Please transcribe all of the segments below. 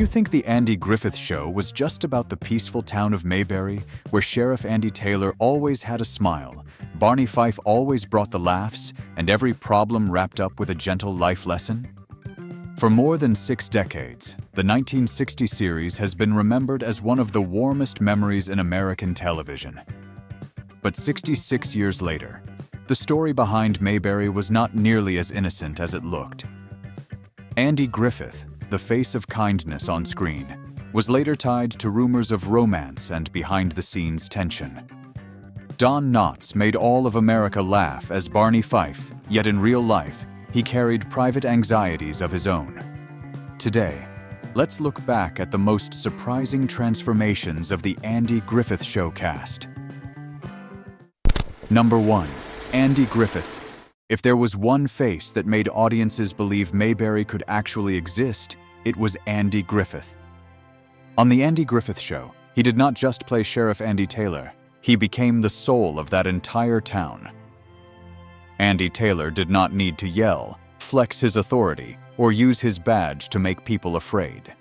you think the Andy Griffith Show was just about the peaceful town of Mayberry, where Sheriff Andy Taylor always had a smile, Barney Fife always brought the laughs, and every problem wrapped up with a gentle life lesson? For more than 6 decades, the 1960 series has been remembered as one of the warmest memories in American television. But 66 years later, the story behind Mayberry was not nearly as innocent as it looked. Andy Griffith, the face of kindness on screen, was later tied to rumors of romance and behind-the-scenes tension. Don Knotts made all of America laugh as Barney Fife, yet in real life, he carried private anxieties of his own. Today, let's look back at the most surprising transformations of the Andy Griffith Show cast. Number 1. Andy Griffith. If there was one face that made audiences believe Mayberry could actually exist, it was Andy Griffith. On The Andy Griffith Show, he did not just play Sheriff Andy Taylor, he became the soul of that entire town. Andy Taylor did not need to yell, flex his authority, or use his badge to make people afraid.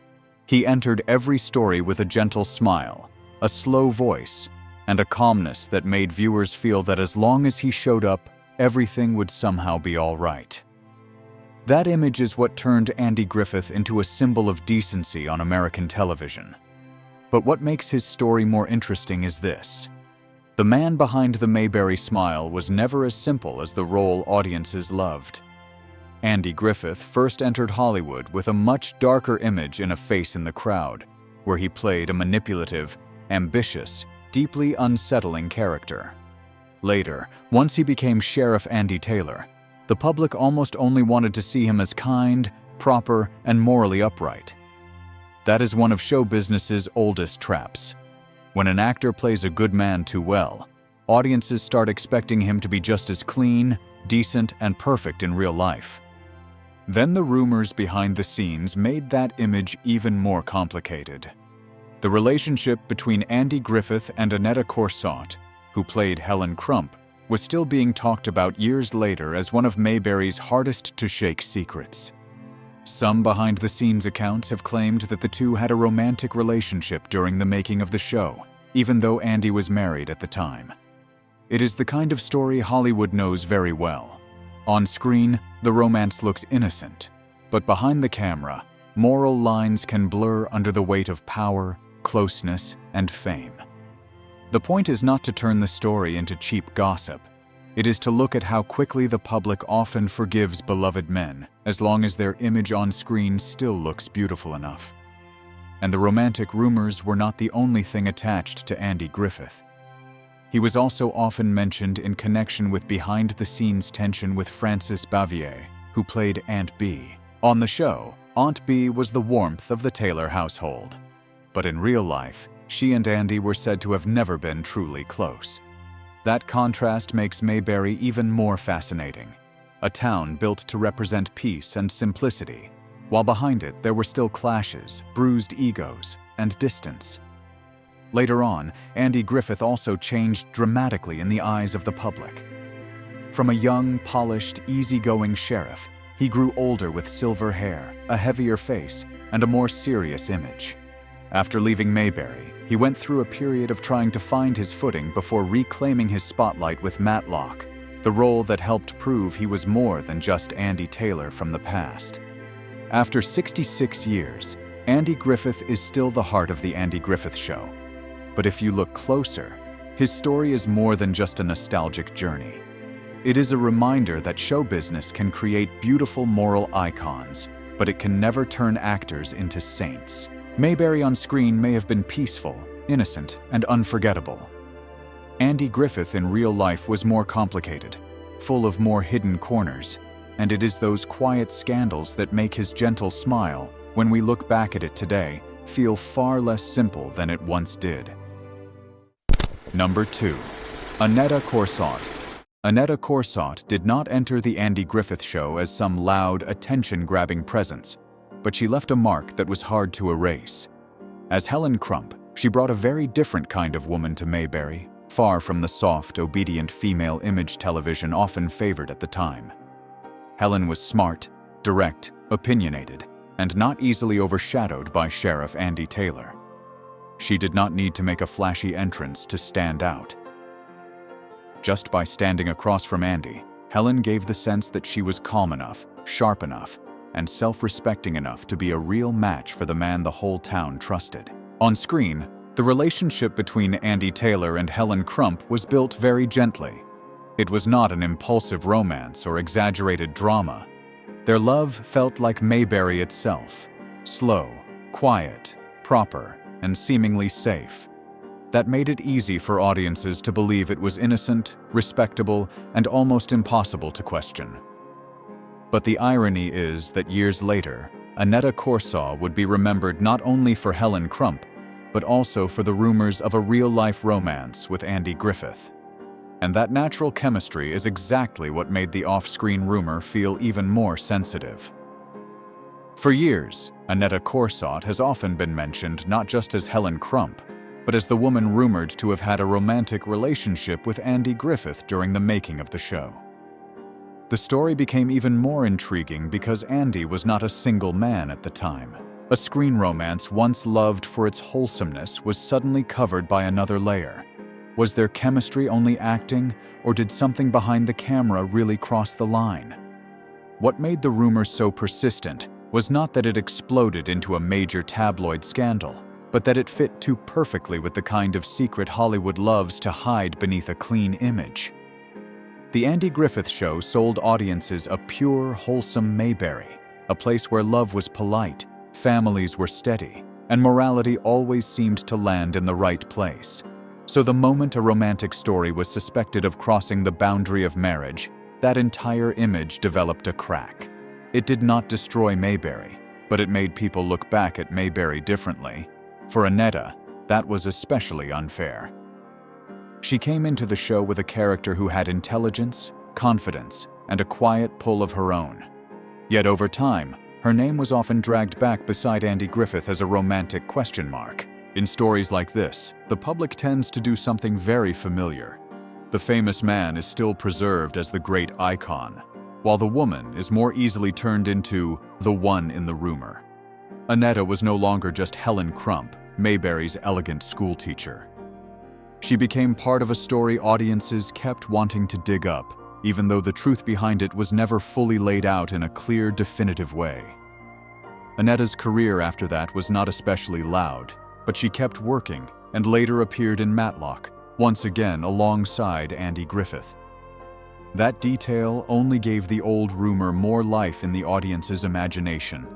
He entered every story with a gentle smile, a slow voice, and a calmness that made viewers feel that as long as he showed up, everything would somehow be all right. That image is what turned Andy Griffith into a symbol of decency on American television. But what makes his story more interesting is this. The man behind the Mayberry smile was never as simple as the role audiences loved. Andy Griffith first entered Hollywood with a much darker image in A Face in the Crowd, where he played a manipulative, ambitious, deeply unsettling character. Later, once he became Sheriff Andy Taylor, the public almost only wanted to see him as kind, proper, and morally upright. That is one of show business's oldest traps. When an actor plays a good man too well, audiences start expecting him to be just as clean, decent, and perfect in real life. Then the rumors behind the scenes made that image even more complicated. The relationship between Andy Griffith and Annetta Corsott, who played Helen Crump, was still being talked about years later as one of Mayberry's hardest-to-shake secrets. Some behind-the-scenes accounts have claimed that the two had a romantic relationship during the making of the show, even though Andy was married at the time. It is the kind of story Hollywood knows very well. On screen, the romance looks innocent, but behind the camera, moral lines can blur under the weight of power, closeness, and fame. The point is not to turn the story into cheap gossip. It is to look at how quickly the public often forgives beloved men, as long as their image on screen still looks beautiful enough. And the romantic rumors were not the only thing attached to Andy Griffith. He was also often mentioned in connection with behind-the-scenes tension with Frances Bavier, who played Aunt Bee. On the show, Aunt Bee was the warmth of the Taylor household. But in real life, she and Andy were said to have never been truly close. That contrast makes Mayberry even more fascinating. A town built to represent peace and simplicity, while behind it there were still clashes, bruised egos, and distance. Later on, Andy Griffith also changed dramatically in the eyes of the public. From a young, polished, easygoing sheriff, he grew older with silver hair, a heavier face, and a more serious image. After leaving Mayberry, he went through a period of trying to find his footing before reclaiming his spotlight with Matlock, the role that helped prove he was more than just Andy Taylor from the past. After 66 years, Andy Griffith is still the heart of The Andy Griffith Show. But if you look closer, his story is more than just a nostalgic journey. It is a reminder that show business can create beautiful moral icons, but it can never turn actors into saints. Mayberry on screen may have been peaceful, innocent, and unforgettable. Andy Griffith in real life was more complicated, full of more hidden corners, and it is those quiet scandals that make his gentle smile, when we look back at it today, feel far less simple than it once did. Number 2. Annetta Corsott. Annetta Corsott did not enter The Andy Griffith Show as some loud, attention-grabbing presence, but she left a mark that was hard to erase. As Helen Crump, she brought a very different kind of woman to Mayberry, far from the soft, obedient female image television often favored at the time. Helen was smart, direct, opinionated, and not easily overshadowed by Sheriff Andy Taylor. She did not need to make a flashy entrance to stand out. Just by standing across from Andy, Helen gave the sense that she was calm enough, sharp enough, and self-respecting enough to be a real match for the man the whole town trusted. On screen, the relationship between Andy Taylor and Helen Crump was built very gently. It was not an impulsive romance or exaggerated drama. Their love felt like Mayberry itself, slow, quiet, proper, and seemingly safe. That made it easy for audiences to believe it was innocent, respectable, and almost impossible to question. But the irony is that years later, Annetta Corsaw would be remembered not only for Helen Crump, but also for the rumors of a real-life romance with Andy Griffith. And that natural chemistry is exactly what made the off-screen rumor feel even more sensitive. For years, Annetta Corsaw has often been mentioned not just as Helen Crump, but as the woman rumored to have had a romantic relationship with Andy Griffith during the making of the show. The story became even more intriguing because Andy was not a single man at the time. A screen romance once loved for its wholesomeness was suddenly covered by another layer. Was their chemistry only acting, or did something behind the camera really cross the line? What made the rumor so persistent was not that it exploded into a major tabloid scandal, but that it fit too perfectly with the kind of secret Hollywood loves to hide beneath a clean image. The Andy Griffith Show sold audiences a pure, wholesome Mayberry, a place where love was polite, families were steady, and morality always seemed to land in the right place. So the moment a romantic story was suspected of crossing the boundary of marriage, that entire image developed a crack. It did not destroy Mayberry, but it made people look back at Mayberry differently. For Annetta, that was especially unfair. She came into the show with a character who had intelligence, confidence, and a quiet pull of her own. Yet over time, her name was often dragged back beside Andy Griffith as a romantic question mark. In stories like this, the public tends to do something very familiar. The famous man is still preserved as the great icon, while the woman is more easily turned into the one in the rumor. Annetta was no longer just Helen Crump, Mayberry's elegant schoolteacher. She became part of a story audiences kept wanting to dig up, even though the truth behind it was never fully laid out in a clear, definitive way. Annetta's career after that was not especially loud, but she kept working and later appeared in Matlock, once again alongside Andy Griffith. That detail only gave the old rumor more life in the audience's imagination.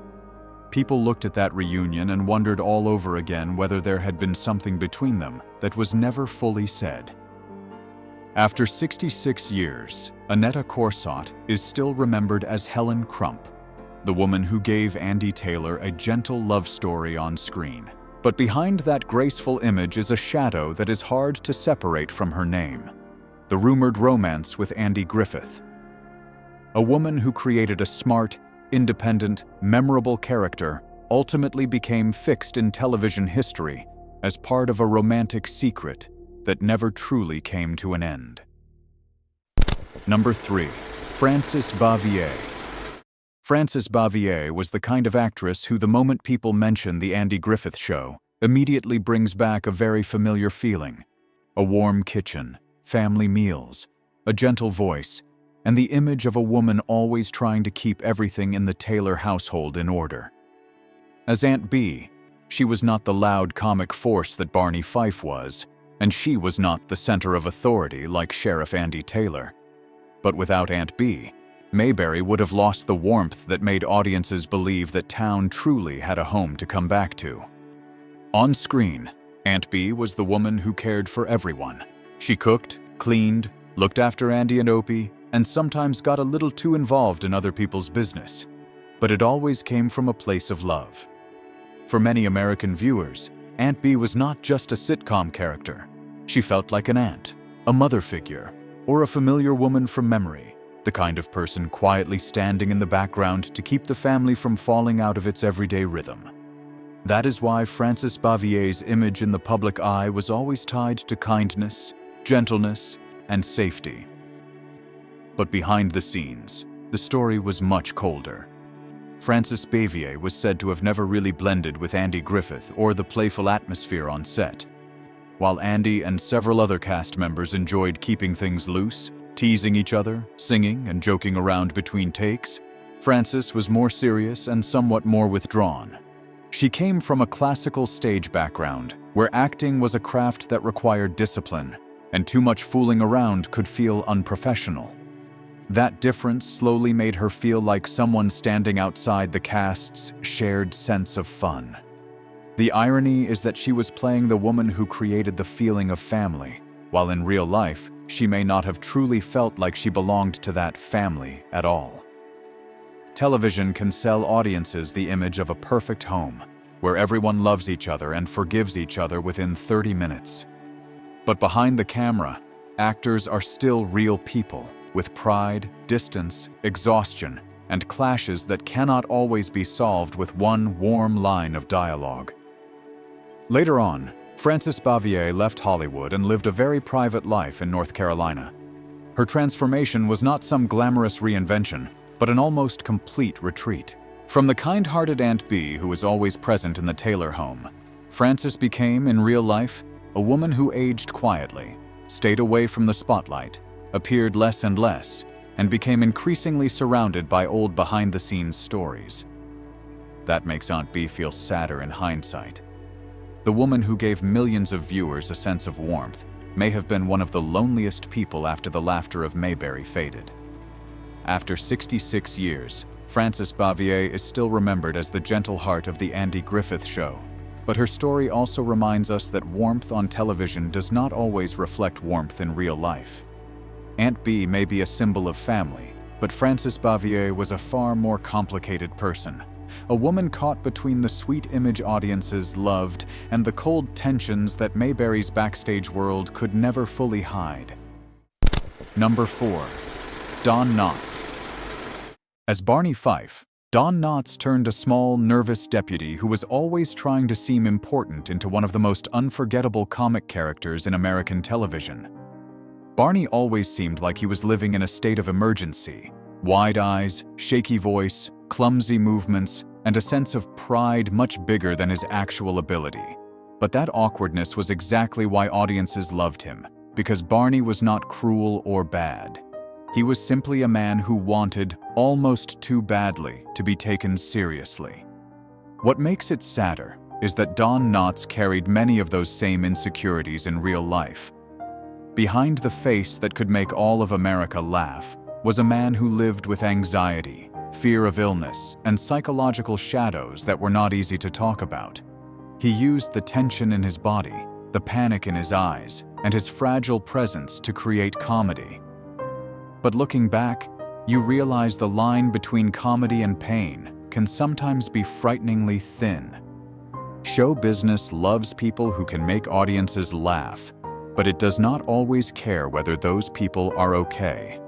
People looked at that reunion and wondered all over again whether there had been something between them that was never fully said. After 66 years, Annetta Corsaw is still remembered as Helen Crump, the woman who gave Andy Taylor a gentle love story on screen. But behind that graceful image is a shadow that is hard to separate from her name: the rumored romance with Andy Griffith. A woman who created a smart, independent, memorable character ultimately became fixed in television history as part of a romantic secret that never truly came to an end. Number 3. Frances Bavier. Frances Bavier was the kind of actress who, the moment people mention The Andy Griffith Show, immediately brings back a very familiar feeling: a warm kitchen, family meals, a gentle voice, and the image of a woman always trying to keep everything in the Taylor household in order. As Aunt Bee, she was not the loud comic force that Barney Fife was, and she was not the center of authority like Sheriff Andy Taylor. But without Aunt Bee, Mayberry would have lost the warmth that made audiences believe that town truly had a home to come back to. On screen, Aunt Bee was the woman who cared for everyone. She cooked, cleaned, looked after Andy and Opie, and sometimes got a little too involved in other people's business. But it always came from a place of love. For many American viewers, Aunt Bee was not just a sitcom character. She felt like an aunt, a mother figure, or a familiar woman from memory, the kind of person quietly standing in the background to keep the family from falling out of its everyday rhythm. That is why Frances Bavier's image in the public eye was always tied to kindness, gentleness, and safety. But behind the scenes, the story was much colder. Frances Bavier was said to have never really blended with Andy Griffith or the playful atmosphere on set. While Andy and several other cast members enjoyed keeping things loose, teasing each other, singing and joking around between takes, Frances was more serious and somewhat more withdrawn. She came from a classical stage background, where acting was a craft that required discipline, and too much fooling around could feel unprofessional. That difference slowly made her feel like someone standing outside the cast's shared sense of fun. The irony is that she was playing the woman who created the feeling of family, while in real life, she may not have truly felt like she belonged to that family at all. Television can sell audiences the image of a perfect home, where everyone loves each other and forgives each other within 30 minutes. But behind the camera, actors are still real people, with pride, distance, exhaustion, and clashes that cannot always be solved with one warm line of dialogue. Later on, Frances Bavier left Hollywood and lived a very private life in North Carolina. Her transformation was not some glamorous reinvention, but an almost complete retreat. From the kind-hearted Aunt Bee who was always present in the Taylor home, Frances became, in real life, a woman who aged quietly, stayed away from the spotlight, appeared less and less, and became increasingly surrounded by old behind-the-scenes stories. That makes Aunt Bee feel sadder in hindsight. The woman who gave millions of viewers a sense of warmth may have been one of the loneliest people after the laughter of Mayberry faded. After 66 years, Frances Bavier is still remembered as the gentle heart of the Andy Griffith Show. But her story also reminds us that warmth on television does not always reflect warmth in real life. Aunt Bee may be a symbol of family, but Frances Bavier was a far more complicated person. A woman caught between the sweet image audiences loved and the cold tensions that Mayberry's backstage world could never fully hide. Number 4. Don Knotts. As Barney Fife, Don Knotts turned a small, nervous deputy who was always trying to seem important into one of the most unforgettable comic characters in American television. Barney always seemed like he was living in a state of emergency. Wide eyes, shaky voice, clumsy movements, and a sense of pride much bigger than his actual ability. But that awkwardness was exactly why audiences loved him, because Barney was not cruel or bad. He was simply a man who wanted, almost too badly, to be taken seriously. What makes it sadder is that Don Knotts carried many of those same insecurities in real life. Behind the face that could make all of America laugh was a man who lived with anxiety, fear of illness, and psychological shadows that were not easy to talk about. He used the tension in his body, the panic in his eyes, and his fragile presence to create comedy. But looking back, you realize the line between comedy and pain can sometimes be frighteningly thin. Show business loves people who can make audiences laugh, but it does not always care whether those people are okay.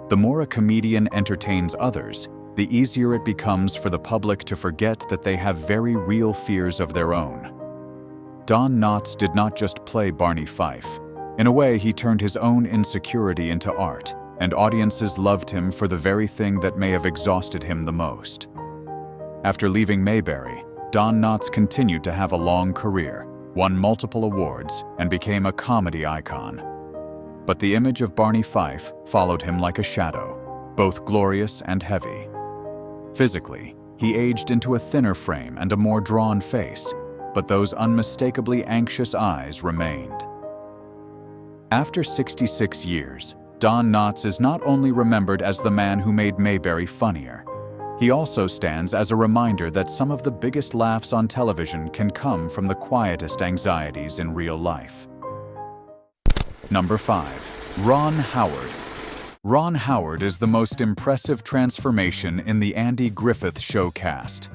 The more a comedian entertains others, the easier it becomes for the public to forget that they have very real fears of their own. Don Knotts did not just play Barney Fife. In a way, he turned his own insecurity into art, and audiences loved him for the very thing that may have exhausted him the most. After leaving Mayberry, Don Knotts continued to have a long career, won multiple awards, and became a comedy icon. But the image of Barney Fife followed him like a shadow, both glorious and heavy. Physically, he aged into a thinner frame and a more drawn face, but those unmistakably anxious eyes remained. After 66 years, Don Knotts is not only remembered as the man who made Mayberry funnier, he also stands as a reminder that some of the biggest laughs on television can come from the quietest anxieties in real life. Number 5. Ron Howard. Ron Howard is the most impressive transformation in the Andy Griffith Show cast.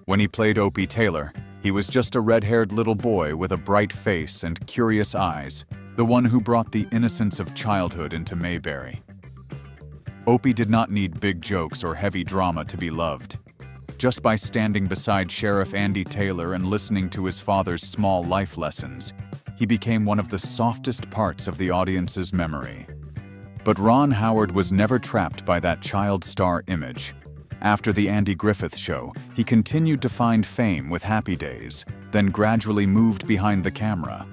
When he played Opie Taylor, he was just a red-haired little boy with a bright face and curious eyes, the one who brought the innocence of childhood into Mayberry. Opie did not need big jokes or heavy drama to be loved. Just by standing beside Sheriff Andy Taylor and listening to his father's small life lessons, he became one of the softest parts of the audience's memory. But Ron Howard was never trapped by that child star image. After the Andy Griffith Show, he continued to find fame with Happy Days, then gradually moved behind the camera.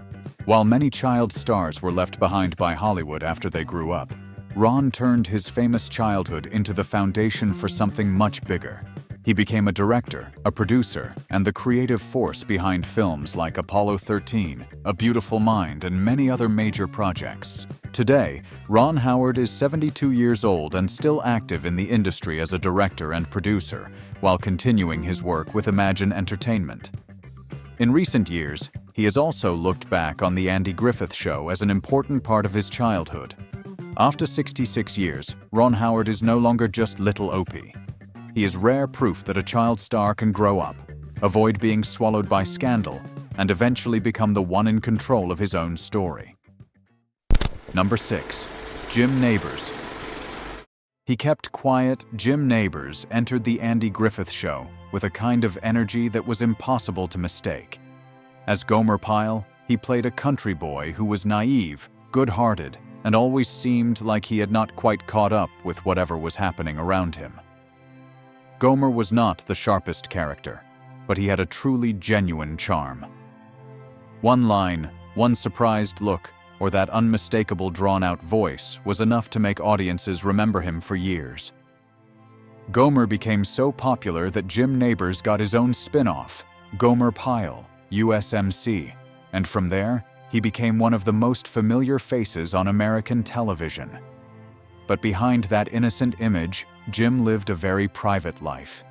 While many child stars were left behind by Hollywood after they grew up, Ron turned his famous childhood into the foundation for something much bigger. He became a director, a producer, and the creative force behind films like Apollo 13, A Beautiful Mind, and many other major projects. Today, Ron Howard is 72 years old and still active in the industry as a director and producer, while continuing his work with Imagine Entertainment. In recent years, he has also looked back on the Andy Griffith Show as an important part of his childhood. After 66 years, Ron Howard is no longer just little Opie. He is rare proof that a child star can grow up, avoid being swallowed by scandal, and eventually become the one in control of his own story. Number 6. Jim Nabors. He kept quiet. Jim Nabors entered the Andy Griffith Show with a kind of energy that was impossible to mistake. As Gomer Pyle, he played a country boy who was naive, good-hearted, and always seemed like he had not quite caught up with whatever was happening around him. Gomer was not the sharpest character, but he had a truly genuine charm. One line, one surprised look, or that unmistakable drawn-out voice was enough to make audiences remember him for years. Gomer became so popular that Jim Nabors got his own spin-off, Gomer Pyle, USMC, and from there, he became one of the most familiar faces on American television. But behind that innocent image, Jim lived a very private life.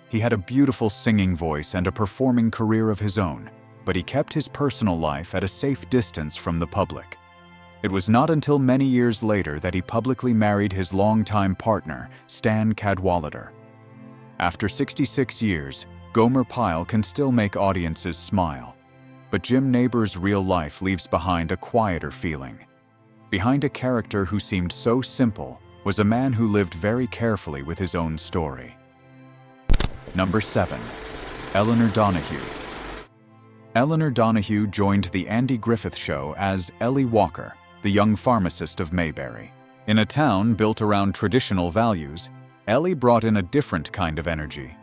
He had a beautiful singing voice and a performing career of his own, but he kept his personal life at a safe distance from the public. It was not until many years later that he publicly married his longtime partner, Stan Cadwallader. After 66 years, Gomer Pyle can still make audiences smile. But Jim Nabors' real life leaves behind a quieter feeling. Behind a character who seemed so simple was a man who lived very carefully with his own story. Number 7. Eleanor Donahue. Eleanor Donahue joined the Andy Griffith Show as Ellie Walker, the young pharmacist of Mayberry. In a town built around traditional values, Ellie brought in a different kind of energy.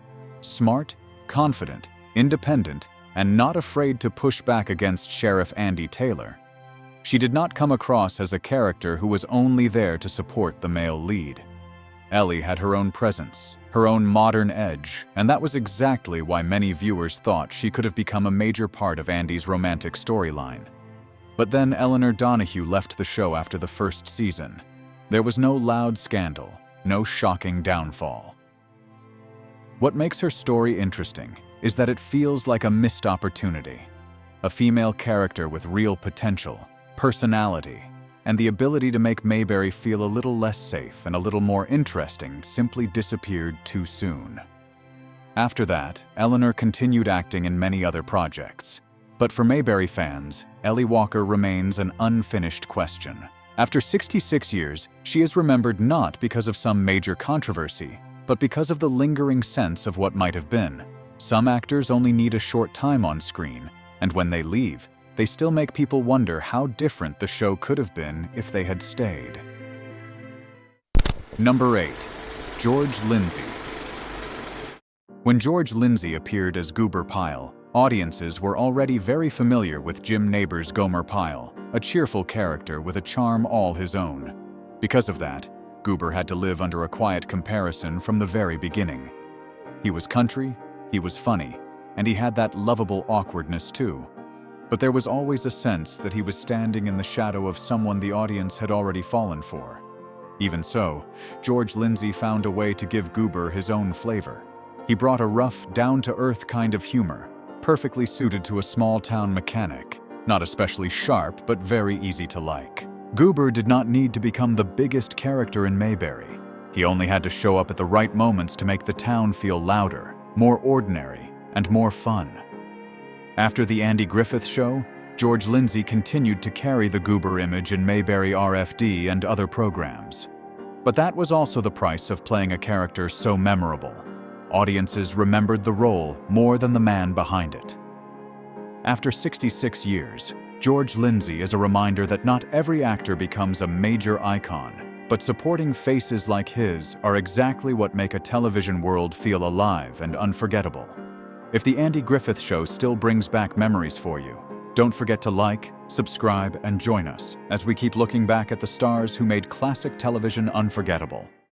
Smart, confident, independent, and not afraid to push back against Sheriff Andy Taylor. She did not come across as a character who was only there to support the male lead. Ellie had her own presence, her own modern edge, and that was exactly why many viewers thought she could have become a major part of Andy's romantic storyline. But then Eleanor Donahue left the show after the first season. There was no loud scandal, no shocking downfall. What makes her story interesting is that it feels like a missed opportunity. A female character with real potential, personality, and the ability to make Mayberry feel a little less safe and a little more interesting simply disappeared too soon. After that, Eleanor continued acting in many other projects. But for Mayberry fans, Ellie Walker remains an unfinished question. After 66 years, she is remembered not because of some major controversy, but because of the lingering sense of what might have been. Some actors only need a short time on screen, and when they leave, they still make people wonder how different the show could have been if they had stayed. Number 8. George Lindsay. When George Lindsay appeared as Gomer Pyle, audiences were already very familiar with Jim Nabors' Gomer Pyle, a cheerful character with a charm all his own. Because of that, Gomer had to live under a quiet comparison from the very beginning. He was country, he was funny, and he had that lovable awkwardness too. But there was always a sense that he was standing in the shadow of someone the audience had already fallen for. Even so, George Lindsay found a way to give Gomer his own flavor. He brought a rough, down-to-earth kind of humor, perfectly suited to a small-town mechanic, not especially sharp, but very easy to like. Gomer did not need to become the biggest character in Mayberry. He only had to show up at the right moments to make the town feel louder, more ordinary, and more fun. After the Andy Griffith Show, George Lindsay continued to carry the Gomer image in Mayberry RFD and other programs. But that was also the price of playing a character so memorable. Audiences remembered the role more than the man behind it. After 66 years, George Lindsay is a reminder that not every actor becomes a major icon, but But supporting faces like his are exactly what make a television world feel alive and unforgettable. If The Andy Griffith Show still brings back memories for you, don't forget to like, subscribe, and join us as we keep looking back at the stars who made classic television unforgettable.